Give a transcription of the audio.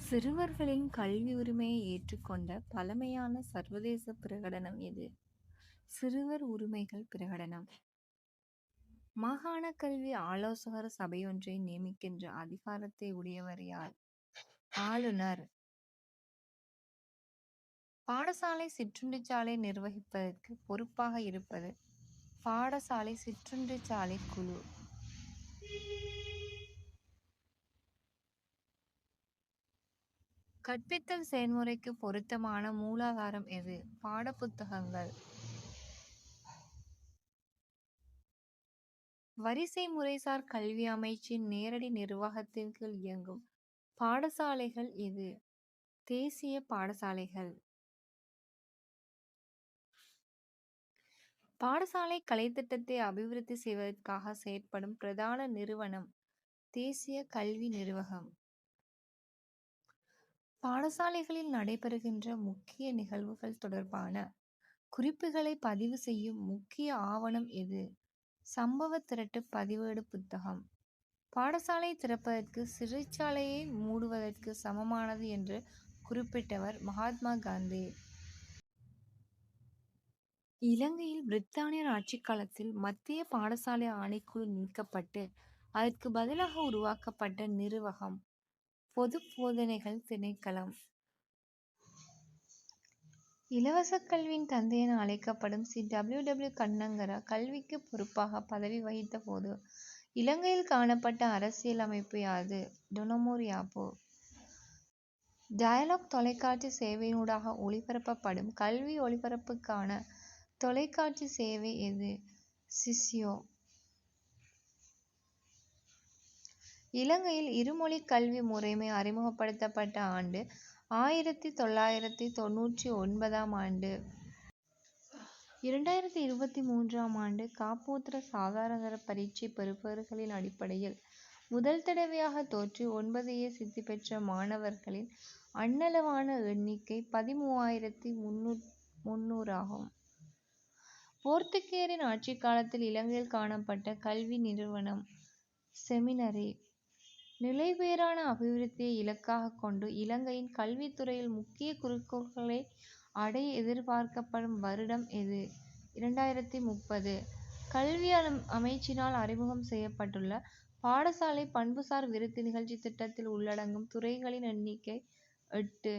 சிறுவர்களின் கல்வி உரிமையை ஏற்றுக்கொண்ட பழமையான சர்வதேச பிரகடனம் எது? சிறுவர் உரிமைகள் பிரகடனம். மாகாண கல்வி ஆலோசகர் சபையொன்றை நியமிக்கின்ற அதிகாரத்தை உடையவர் யார்? ஆளுநர். பாடசாலை சிற்றுண்டிச்சாலை நிர்வகிப்பதற்கு பொறுப்பாக இருப்பது பாடசாலை சிற்றுண்டிச்சாலை குழு. கற்பித்தல் செயல்முறைக்கு பொருத்தமான மூலாதாரம் எது? பாடப்புத்தகங்கள். வரிசை முறைசார் கல்வி அமைச்சின் நேரடி நிர்வாகத்தின் கீழ் இயங்கும் பாடசாலைகள் எது? தேசிய பாடசாலைகள். பாடசாலை கலைத்திட்டத்தை அபிவிருத்தி செய்வதற்காக செயற்படும் பிரதான நிறுவனம் தேசிய கல்வி நிர்வாகம். பாடசாலைகளில் நடைபெறுகின்ற முக்கிய நிகழ்வுகள் தொடர்பான குறிப்புகளை பதிவு செய்யும் முக்கிய ஆவணம் எது? சம்பவ திரட்டு பதிவேடு புத்தகம். பாடசாலை திறப்பதற்கு சிறைச்சாலையை மூடுவதற்கு சமமானது என்று குறிப்பிட்டவர் மகாத்மா காந்தி. இலங்கையில் பிரித்தானியர் ஆட்சி காலத்தில் மத்திய பாடசாலை ஆணைக்குழு நீக்கப்பட்டு அதற்கு பதிலாக உருவாக்கப்பட்ட நிறுவகம் பொது போதனைகள் திணைக்களம். இலவச கல்வியின் தந்தை என அழைக்கப்படும் CWW கண்ணங்கரா கல்விக்கு பொறுப்பாக பதவி வகித்த போது இலங்கையில் காணப்பட்ட அரசியல் அமைப்பு யாது? டொனமோரியாபோ. டயலாக் தொலைக்காட்சி சேவையினூடாக ஒளிபரப்பப்படும் கல்வி ஒளிபரப்புக்கான தொலைக்காட்சி சேவை எது? சிசியோ. இலங்கையில் இருமொழி கல்வி முறைமை அறிமுகப்படுத்தப்பட்ட ஆண்டு 1999 ஆண்டு. 2023 ஆண்டு காப்போத்திர சாதாரணதர பரீட்சை பெறுபவர்களின் அடிப்படையில் முதல் தடவையாக தோற்றி 9A சித்தி பெற்ற மாணவர்களின் அண்ணளவான எண்ணிக்கை 13,300 ஆகும். போர்த்துகேயரின் ஆட்சி காலத்தில் இலங்கையில் காணப்பட்ட கல்வி நிறுவனம் செமினரி. நிலைபேறான அபிவிருத்தியை இலக்காக கொண்டு இலங்கையின் கல்வித்துறையில் முக்கிய குறிக்கோள்களை அடைய எதிர்பார்க்கப்படும் வருடம் எது? 2030. கல்வி அமைச்சினால் அறிமுகம் செய்யப்பட்டுள்ள பாடசாலை பண்புசார் விருத்தி நிகழ்ச்சி திட்டத்தில் உள்ளடங்கும் துறைகளின் எண்ணிக்கை 8.